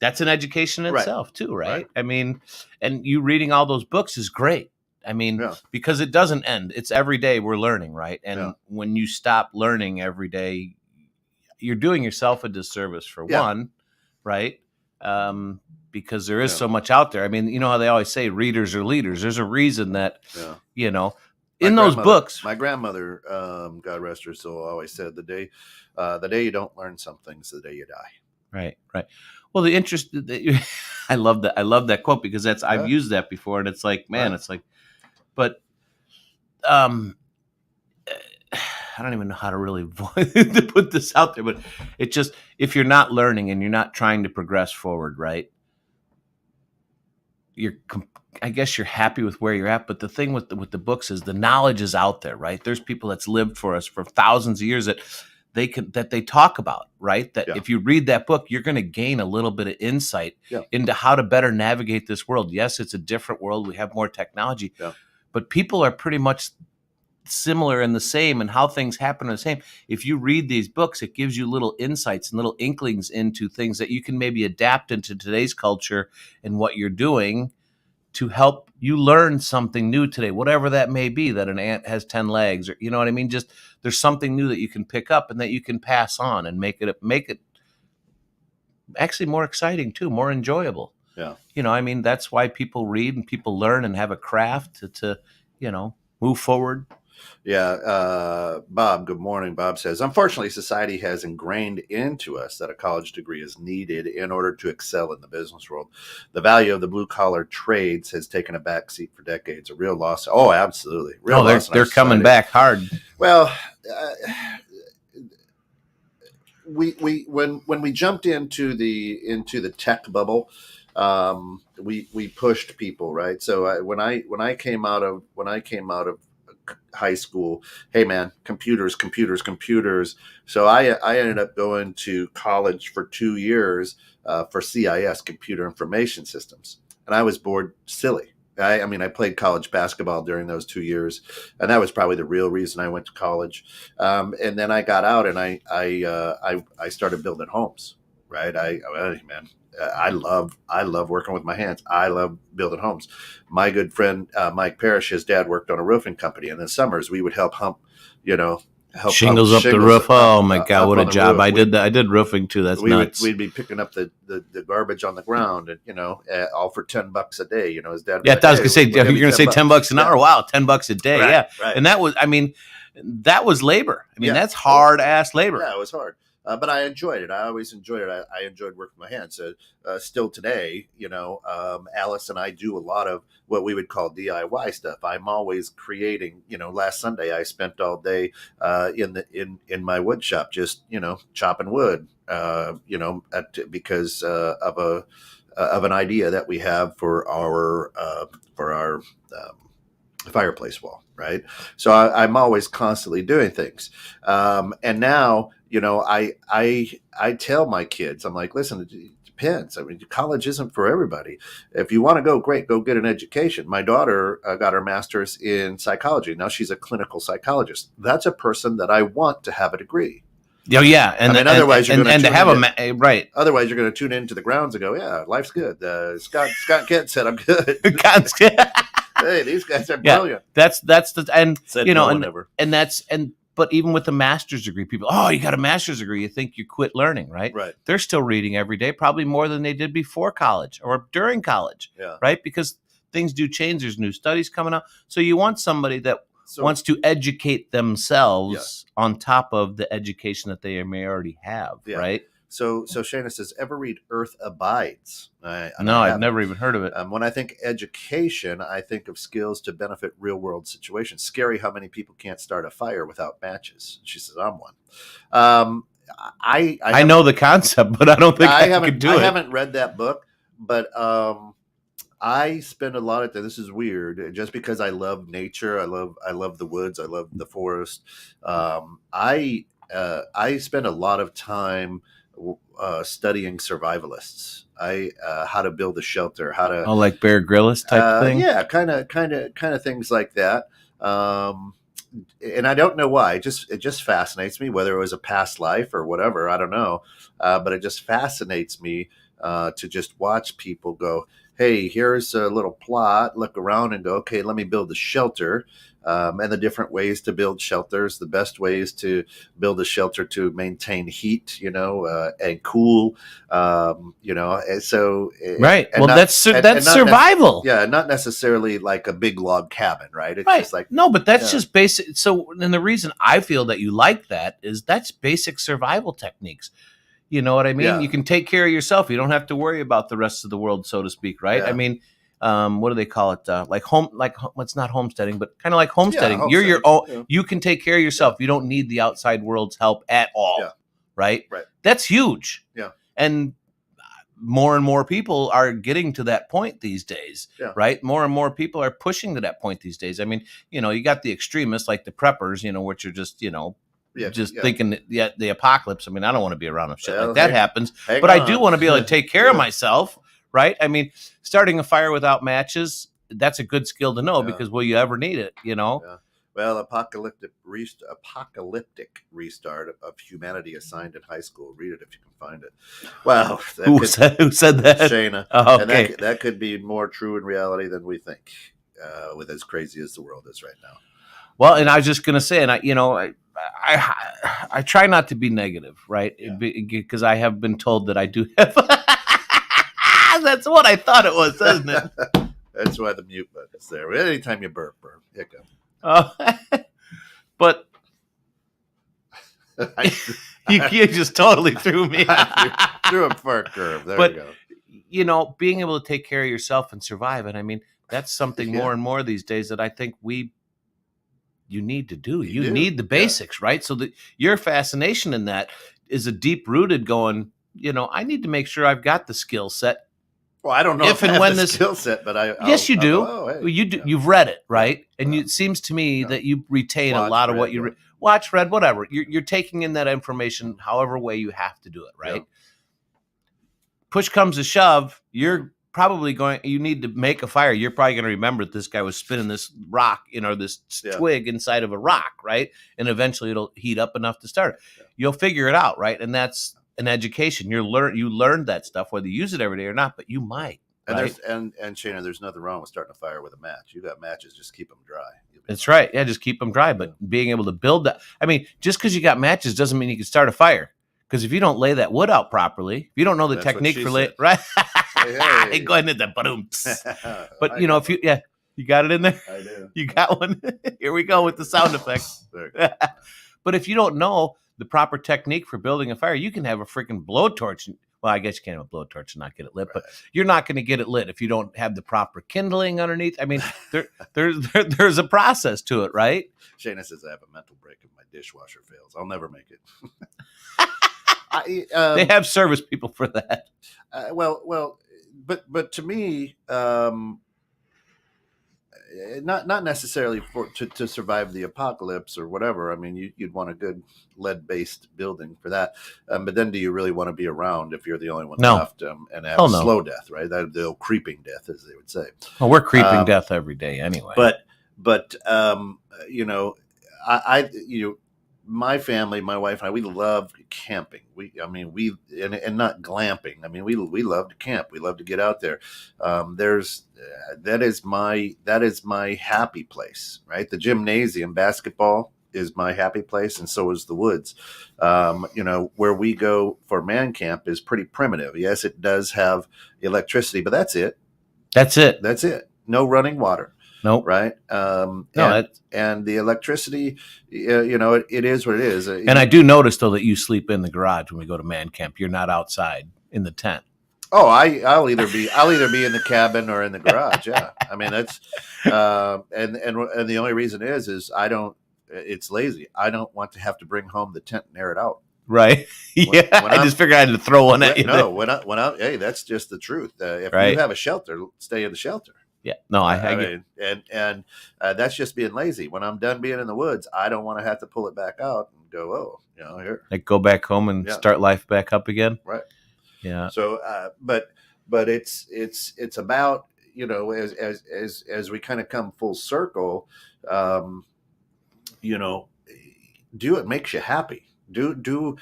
that's an education in itself too, right? I mean, and you reading all those books is great. I mean, because it doesn't end. It's every day we're learning, right? And when you stop learning every day, you're doing yourself a disservice for one, right? Because there is so much out there. I mean, you know how they always say readers are leaders. There's a reason that, in those books. My grandmother, God rest her soul, always said the day you don't learn something is the day you die. Right. Well, the interest, I love that. I love that quote, because I've used that before, and it's like, man, it's like, but I don't even know how to really to put this out there, but it just, if you're not learning and you're not trying to progress forward, right? I guess you're happy with where you're at, but the thing with the books is the knowledge is out there, right? There's people that's lived for us for thousands of years they talk about, right? That Yeah. if you read that book, you're going to gain a little bit of insight Yeah. into how to better navigate this world. Yes, it's a different world. We have more technology, Yeah. but people are pretty much similar and the same, and how things happen are the same. If you read these books, it gives you little insights and little inklings into things that you can maybe adapt into today's culture and what you're doing to help you learn something new today, whatever that may be, that an ant has 10 legs, or you know what I mean? Just there's something new that you can pick up and that you can pass on and make it actually more exciting too, more enjoyable. Yeah. I mean, that's why people read and people learn and have a craft to move forward. Yeah. Bob, good morning. Bob says, unfortunately, society has ingrained into us that a college degree is needed in order to excel in the business world. The value of the blue collar trades has taken a backseat for decades. A real loss. Oh, absolutely. Real loss. They're coming back hard. Well, when we jumped into the tech bubble, we pushed people, right? So when I came out of high school, hey man, computers. So I ended up going to college for 2 years for CIS, computer information systems, and I was bored silly. I mean, I played college basketball during those 2 years, and that was probably the real reason I went to college. And then I got out, and I started building homes. Right? I love working with my hands. I love building homes. My good friend Mike Parrish, his dad worked on a roofing company, and in the summers we would help shingles up the roof. Oh my God, what a job! I did roofing too. That's nuts. We'd be picking up the garbage on the ground, and all for $10 a day. His dad. Yeah, I was gonna say you're gonna say $10 an hour. Wow, $10 a day. Right, yeah, right. And that was labor. I mean, that's hard ass labor. Yeah, it was hard. But I enjoyed it. I always enjoyed it. I enjoyed working my hands. So, still today, Alice and I do a lot of what we would call DIY stuff. I'm always creating. Last Sunday I spent all day in my wood shop, just chopping wood. Because of an idea that we have for our fireplace wall, right? So I'm always constantly doing things, and now I tell my kids, I'm like, listen, it depends. I mean, college isn't for everybody. If you want to go, great, go get an education. My daughter got her master's in psychology. Now she's a clinical psychologist. That's a person that I want to have a degree. Oh yeah, otherwise you're going to have right. Otherwise, you're going to tune into the grounds and go, yeah, life's good. Scott Kent said I'm good. Hey, these guys are brilliant. That's but even with a master's degree, people, you got a master's degree, you think you quit learning, right? Right. They're still reading every day, probably more than they did before college or during college, yeah. Right? Because things do change. There's new studies coming out. So you want somebody that wants to educate themselves on top of the education that they may already have, right? So Shana says, ever read Earth Abides? No, I've never even heard of it. When I think education, I think of skills to benefit real world situations. Scary how many people can't start a fire without matches. She says, I'm one. I know the concept, but I don't think I could do it. I haven't read that book, but I spend a lot of time. This is weird, just because I love nature. I love the woods. I love the forest. I spend a lot of time studying survivalists. How to build a shelter, how to like Bear Grylls type thing. Yeah, kind of things like that. And I don't know why. It just fascinates me, whether it was a past life or whatever. I don't know, but it just fascinates me to just watch people go, hey, here's a little plot, look around and go, okay, let me build a shelter. And the different ways to build shelters, the best ways to build a shelter to maintain heat, and cool, and so right. Well, that's survival. Not necessarily like a big log cabin, right? It's just like no, but that's just basic. So, and the reason I feel that you like that is that's basic survival techniques. You know what I mean? Yeah. You can take care of yourself. You don't have to worry about the rest of the world, so to speak, right? Yeah. I mean, what do they call it? It's not homesteading, but kind of like homesteading. Yeah, You're your own. Yeah. You can take care of yourself. You don't need the outside world's help at all. Yeah. Right? Right. That's huge. Yeah. And more and more people are getting to that point these days. Yeah. Right? More and more people are pushing to that point these days. I mean, you got the extremists like the preppers, which are just, thinking that the apocalypse. I mean, I don't want to be around if shit like that happens, but I do want to be able to take care of myself, right? I mean, starting a fire without matches, that's a good skill to know because will you ever need it, you know? Yeah. Well, apocalyptic restart of humanity assigned in high school. Read it if you can find it. Wow. Who said that? Shayna. Oh, okay. And that could be more true in reality than we think, with as crazy as the world is right now. Well, and I was just going to say, and I try not to be negative, right? Because I have been told that I do have. That's what I thought it was, isn't it? That's why the mute button is there. Anytime you burp, hiccup. But you just totally threw me. Threw him for a curve. There you go. You know, being able to take care of yourself and survive, and I mean, that's something more and more these days that I think you need to do. You need the basics, right? So that your fascination in that is a deep-rooted going, you know, I need to make sure I've got the skill set. Well, I don't know if and when this skill set, but yes, you do. You do. You've read it, right? Yeah. And it seems to me that you retain a lot of what you watch, read, whatever. You're taking in that information, however way you have to do it, right? Yeah. Push comes to shove, you're probably you need to make a fire. You're probably going to remember that this guy was spinning this rock, you know, this twig inside of a rock, right? And eventually it'll heat up enough to start it. Yeah. You'll figure it out, right? And that's an education. You learn that stuff, whether you use it every day or not, but you might. And right? and Shayna, there's nothing wrong with starting a fire with a match. You got matches, just keep them dry. That's right. Yeah, just keep them dry. But being able to build that, I mean, just because you got matches doesn't mean you can start a fire. Because if you don't lay that wood out properly, if you don't know the technique for right? Hey. Go ahead and hit that boom. But you know, if you got it in there. I do. You got one. Here we go with the sound effects. But if you don't know the proper technique for building a fire, you can have a freaking blowtorch. Well, I guess you can have a blowtorch and not get it lit, but you're not going to get it lit if you don't have the proper kindling underneath. I mean, there's a process to it, right? Shayna says I have a mental break if my dishwasher fails. I'll never make it. They have service people for that. But to me, not necessarily to survive the apocalypse or whatever. I mean, you'd want a good lead-based building for that. But then, do you really want to be around if you're the only one left and have slow death, right? That the old creeping death, as they would say. Well, we're creeping death every day anyway. But you know, my family, my wife and I, we love camping. And not glamping. I mean, we love to camp. We love to get out there. That is my happy place, right? The gymnasium, basketball is my happy place, and so is the woods. You know, where we go for man camp is pretty primitive. Yes, it does have electricity, but that's it. That's it. That's it. No running water. Nope. Right. And the electricity, you know, it is what it is. And I do notice though that you sleep in the garage when we go to man camp. You're not outside in the tent. Oh, I'll either be in the cabin or in the garage. Yeah. I mean, that's and the only reason is it's lazy. I don't want to have to bring home the tent and air it out. Right. I just figured I had to throw one at you. No, hey, that's just the truth. If you have a shelter, stay in the shelter. Yeah, no, I mean, and that's just being lazy. When I'm done being in the woods, I don't want to have to pull it back out and go, here. Like go back home and start life back up again. Right. Yeah. So, but it's about, you know, as we kind of come full circle, you know, do it makes you happy. Do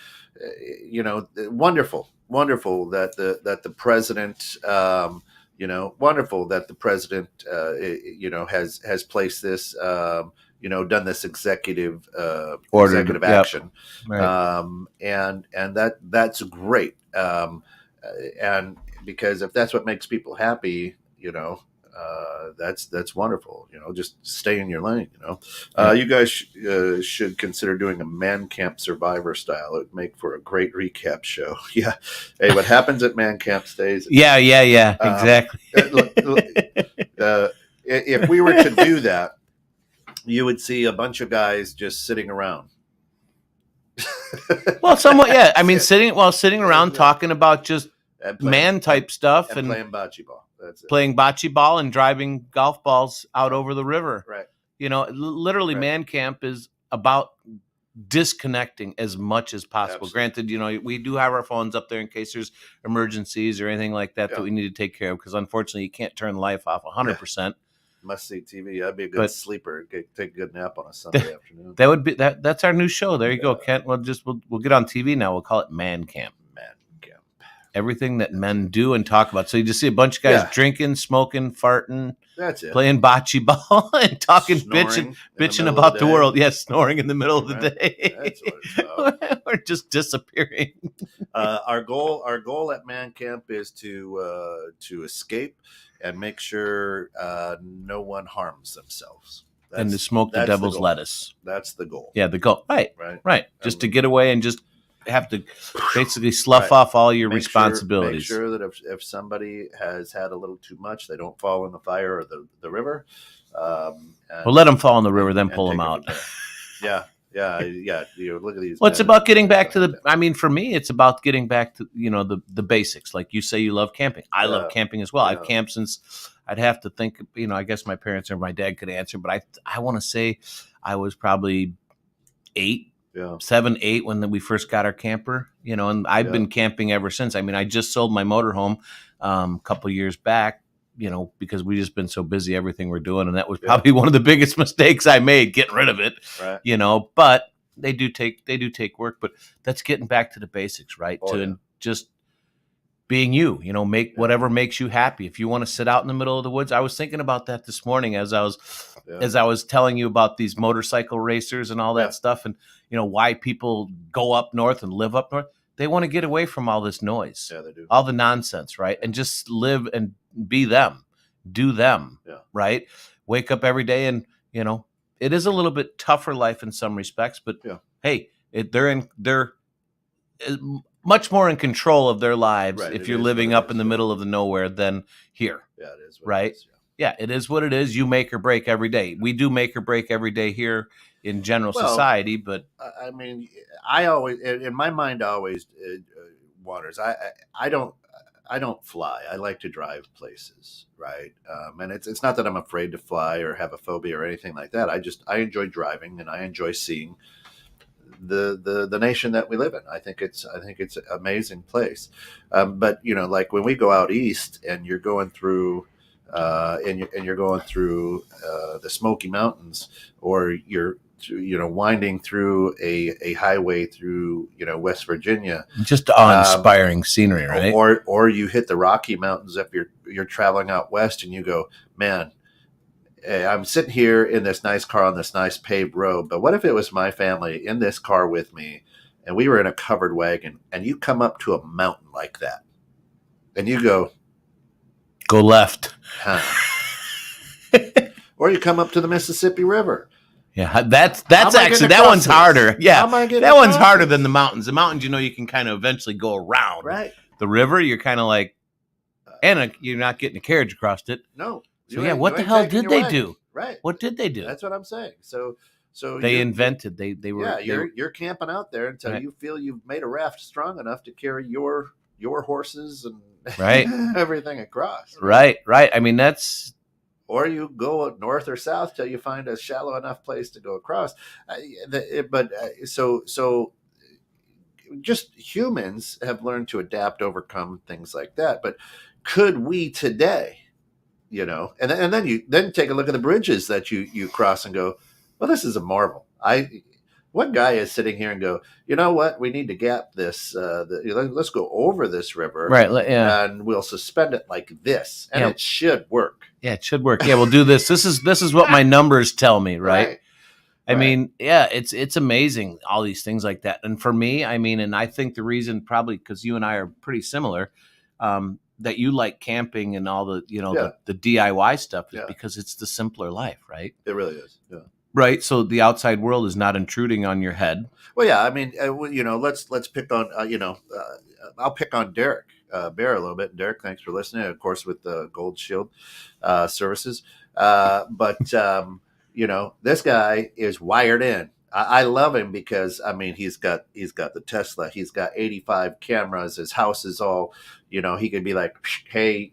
you know, wonderful that the president. You know, wonderful that the president, you know, has placed this, you know, done this executive action, right. And that's great, and because if that's what makes people happy, you know, that's wonderful. You know, just stay in your lane. You know, you guys should consider doing a man camp survivor style. It would make for a great recap show. Yeah. Hey, what happens at man camp stays. Yeah. Exactly. If we were to do that, you would see a bunch of guys just sitting around. Well, somewhat, yeah. I mean, sitting around talking about just man type stuff and playing bocce ball. That's it. Playing bocce ball and driving golf balls out over the river. Right. You know, literally, man camp is about disconnecting as much as possible. Absolutely. Granted, we do have our phones up there in case there's emergencies or anything like that that we need to take care of, because unfortunately you can't turn life off 100%. Must see TV. I'd be a good But- sleeper. Take a good nap on a Sunday afternoon. That would be that's our new show. There you go, Kent. We'll get on TV now. We'll call it Man Camp. Man camp. Everything that men do and talk about. So you just see a bunch of guys drinking, smoking, farting, That's it. playing bocce ball, and talking, Snoring bitching in about the day. world. Yes, snoring in the middle of the Right. day. That's what it's about. We're just disappearing. Our goal at Man Camp is to escape and make sure no one harms themselves. And to smoke the that's devil's goal. lettuce. That's the goal. Yeah, the goal. Right. Right. Just to get away and just have to basically slough Right. off all your Make responsibilities. Sure that if somebody has had a little too much, they don't fall in the fire or the river. We'll let them fall in the river, then pull them take it out. from there. Yeah. Look at these. Well, it's men. about getting back to for me, it's about getting back to, the basics. Like you say, you love camping. I love camping as well. Yeah. I've camped since, I'd have to think, I guess my parents or my dad could answer, but I want to say I was probably 7, 8 when we first got our camper, and I've been camping ever since. I mean, I just sold my motorhome a couple years back, because we just been so busy, everything we're doing. And that was probably one of the biggest mistakes I made, getting rid of it, Right. But they do take work, but that's getting back to the basics, right? Just being you, make whatever makes you happy. If you want to sit out in the middle of the woods, I was thinking about that this morning as I was telling you about these motorcycle racers and all that stuff, and why people go up north and live up north. They want to get away from all this noise, Yeah, they do. all the nonsense, right? And just live and be them, do them, right? Wake up every day, and it is a little bit tougher life in some respects, but hey, they're much more in control of their lives if you're living up in the middle of the nowhere than here. Yeah, it is. Right? Yeah, it is what it is. You make or break every day. We do make or break every day here in general society, but I mean, I always, in my mind, always wanders. I don't fly. I like to drive places, right? And it's not that I'm afraid to fly or have a phobia or anything like that. I enjoy driving, and I enjoy seeing the nation that we live in. I think it's an amazing place. But like when we go out east and you're going through you're going through the Smoky Mountains, or you're winding through a highway through West Virginia, just awe-inspiring scenery, right? Or you hit the Rocky Mountains if you're traveling out west, and you go, man, I'm sitting here in this nice car on this nice paved road, but what if it was my family in this car with me, and we were in a covered wagon, and you come up to a mountain like that, and you go left, or you come up to the Mississippi River. Yeah, that's actually, that one's harder. Yeah, that one's harder than the mountains. The mountains, you can kind of eventually go around. Right. The river, you're kind of like, and you're not getting a carriage across it. No. So what the hell did they do? Right. What did they do? That's what I'm saying. So they invented. They were. Yeah, you're camping out there until you feel you've made a raft strong enough to carry your horses and everything across. Right. I mean, that's. Or you go north or south till you find a shallow enough place to go across. So just humans have learned to adapt, overcome things like that. But could we today? And then take a look at the bridges that you cross and go, well, this is a marvel. What guy is sitting here and go, you know what? We need to gap this. Let's go over this river, right? Yeah, and we'll suspend it like this, and it should work. Yeah, it should work. Yeah, we'll do this. This is what my numbers tell me, right? I mean, yeah, it's amazing, all these things like that. And for me, I mean, and I think the reason, probably because you and I are pretty similar, that you like camping and all the the DIY stuff, is because it's the simpler life, right? It really is. Yeah. Right. So the outside world is not intruding on your head. Well, yeah. I mean, let's pick on I'll pick on Derek Bear a little bit. Derek, thanks for listening. Of course, with the Gold Shield services, but this guy is wired in. I love him because, I mean, he's got the Tesla. He's got 85 cameras. His house is all, he could be like, hey,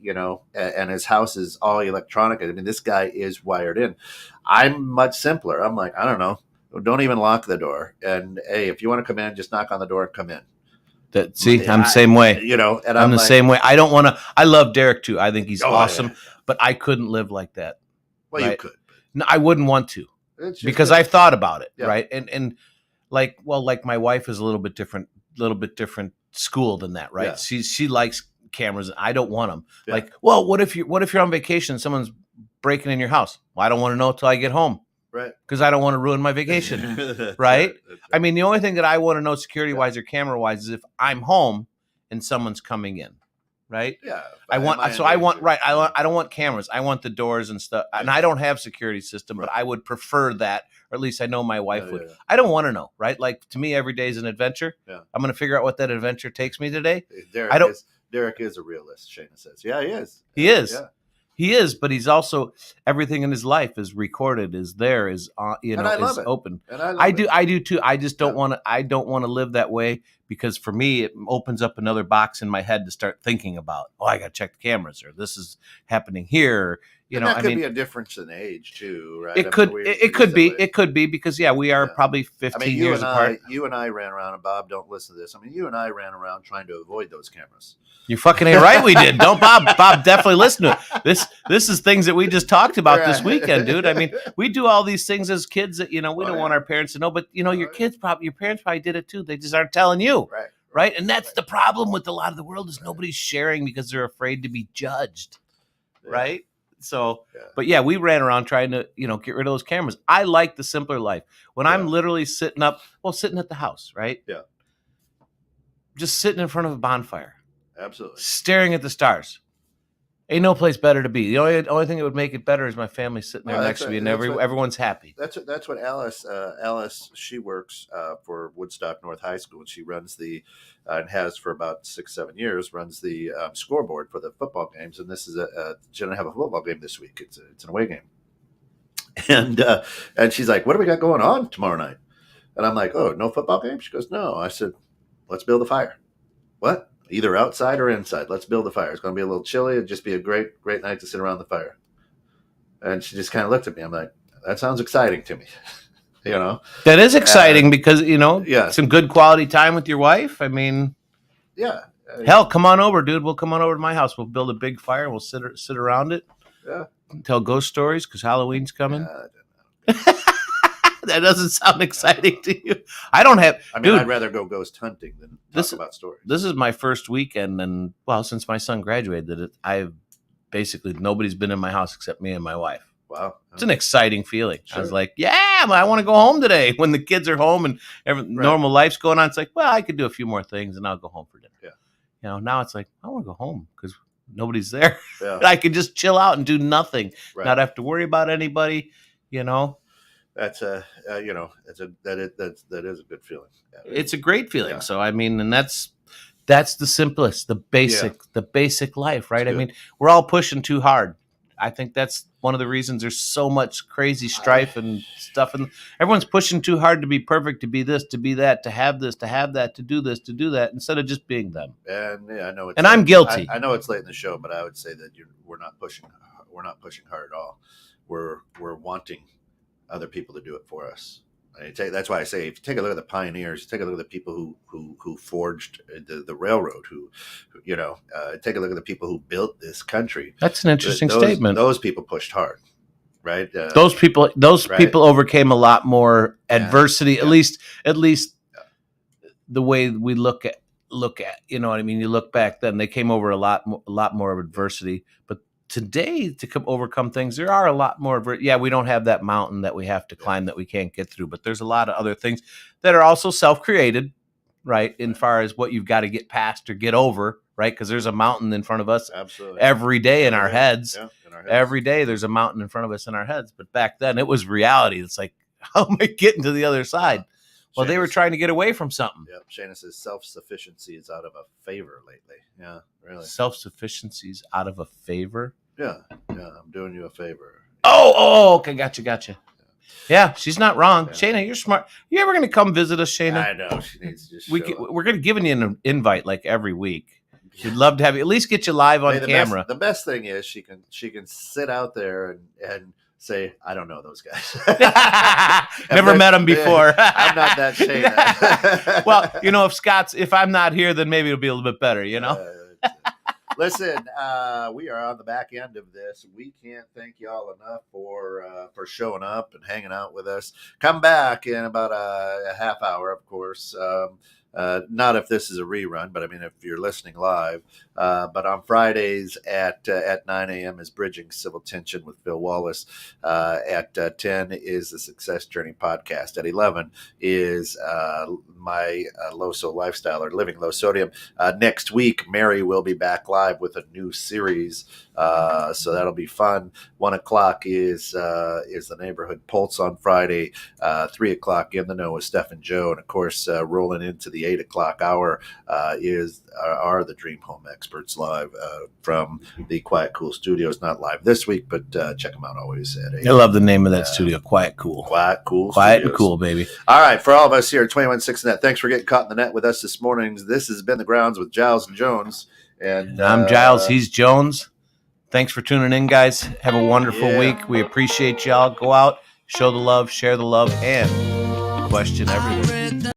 and his house is all electronic. I mean, this guy is wired in. I'm much simpler. I'm like, I don't know. Don't even lock the door. And hey, if you want to come in, just knock on the door and come in. I'm the same way. You know, and I'm the same way. I don't want to. I love Derek too. I think he's awesome, yeah. but I couldn't live like that. Well, right? you could. No, I wouldn't want to because I've thought about it, right? And like my wife is a little bit different school than that, right? Yeah. She likes cameras. I don't want them. Yeah. Like, well, what if you're on vacation and someone's breaking in your house? Well, I don't want to know until I get home. Right. Because I don't want to ruin my vacation. Right? Right. I mean, the only thing that I want to know security wise or camera wise is if I'm home and someone's coming in. Right. Yeah. I don't want cameras. I want the doors and stuff. And I don't have security system, but I would prefer that, or at least I know my wife would. Yeah. I don't want to know. Right. Like to me, every day is an adventure. Yeah. I'm going to figure out what that adventure takes me today. Derek is a realist, Shana says. Yeah, he is. He is. Yeah. He is, but he's also everything in his life is recorded, is there, is is open. And I do too. I just don't want to. I don't want to live that way because for me, it opens up another box in my head to start thinking about. Oh, I got to check the cameras, or this is happening here. That could be a difference in age too, right? It could be because we are probably 15 years apart. You and I ran around, and Bob, don't listen to this. I mean, you and I ran around trying to avoid those cameras. You fucking ain't right. We did. Don't Bob definitely listen to it. This is things that we just talked about this weekend, dude. I mean, we do all these things as kids that we don't want our parents to know, but your parents probably did it too. They just aren't telling you. Right. And that's the problem with a lot of the world is nobody's sharing because they're afraid to be judged. Yeah. Right. So, but we ran around trying to, get rid of those cameras. I like the simpler life when I'm literally sitting at the house, right? Yeah. Just sitting in front of a bonfire. Absolutely. Staring at the stars. Ain't no place better to be. The only thing that would make it better is my family sitting there next to me and everyone's happy. That's what Alice, she works for Woodstock North High School, and she runs and has for about 6-7 years, runs the scoreboard for the football games. And this is she didn't have a football game this week. It's an away game. And she's like, what do we got going on tomorrow night? And I'm like, oh, no football game? She goes, no. I said, let's build a fire. What? Either outside or inside. Let's build a fire. It's going to be a little chilly. It'd just be a great night to sit around the fire. And she just kind of looked at me. I'm like, that sounds exciting to me. That is exciting because, some good quality time with your wife. I mean, hell, come on over, dude. We'll come on over to my house. We'll build a big fire. We'll sit around it. Yeah. Tell ghost stories because Halloween's coming. That doesn't sound exciting to you. I don't have. I mean, I'd rather go ghost hunting than talk about stories. This is my first weekend, and since my son graduated, I've basically nobody's been in my house except me and my wife. Wow, it's an exciting feeling. Sure. I was like, I want to go home today. When the kids are home and normal life's going on, it's like, I could do a few more things and I'll go home for dinner. Yeah. Now it's like I want to go home because nobody's there. Yeah. I could just chill out and do nothing, not have to worry about anybody. That's that is a good feeling. It's a great feeling. Yeah. So I mean, and that's the simplest, the basic life, right? I mean, we're all pushing too hard. I think that's one of the reasons there's so much crazy strife and stuff, and everyone's pushing too hard to be perfect, to be this, to be that, to have this, to have that, to do this, to do that, instead of just being them. And I know, and I'm guilty. I know it's late in the show, but I would say that we're not pushing hard at all. We're wanting other people to do it for us. That's why I say, if you take a look at the pioneers, take a look at the people who forged the railroad, take a look at the people who built this country. That's an interesting statement. Those people pushed hard, right? Those people overcame a lot more adversity. At least the way we look at. You know what I mean? You look back then; they came over a lot more of adversity, but. Today, to overcome things, there are a lot more. We don't have that mountain that we have to climb that we can't get through, but there's a lot of other things that are also self-created, right? In far as what you've got to get past or get over, right? Because there's a mountain in front of us every day in our heads. Yeah, in our heads. Every day there's a mountain in front of us in our heads. But back then it was reality. It's like, how am I getting to the other side? Well, they were trying to get away from something. Yeah, Shana says self-sufficiency is out of a favor lately. Yeah, really. Self-sufficiency is out of a favor? Yeah, I'm doing you a favor. Oh, okay, gotcha. Yeah, she's not wrong. Yeah. Shana, you're smart. You ever going to come visit us, Shana? I know. She needs to just we're going to give you an invite like every week. We'd love to have you, at least get you live on camera. The best thing is she can sit out there and say, I don't know those guys. Never met them before. I'm not that shady. Well, if I'm not here, then maybe it'll be a little bit better, Listen, we are on the back end of this. We can't thank y'all enough for showing up and hanging out with us. Come back in about a half hour, of course. Not if this is a rerun, but I mean, if you're listening live. But on Fridays at 9 a.m. is Bridging Civil Tension with Phil Wallace. At 10 is the Success Journey podcast. At 11 is my low-so lifestyle, or living low sodium. Next week, Mary will be back live with a new series. So that'll be fun. 1 o'clock is the Neighborhood Pulse on Friday. 3 o'clock In the Know with Steph and Joe. And of course, rolling into the 8 o'clock hour are the Dream Home Experts live from the Quiet Cool Studios. Not live this week, but check them out always at 8. I love the name of that studio, Quiet Cool. Quiet Cool Quiet Studios. and cool, baby. All right, for all of us here at 21.6 Net, thanks for getting caught in the net with us this morning. This has been The Grounds with Giles and Jones. And I'm Giles, he's Jones. Thanks for tuning in, guys. Have a wonderful week. We appreciate y'all. Go out, show the love, share the love, and question everything.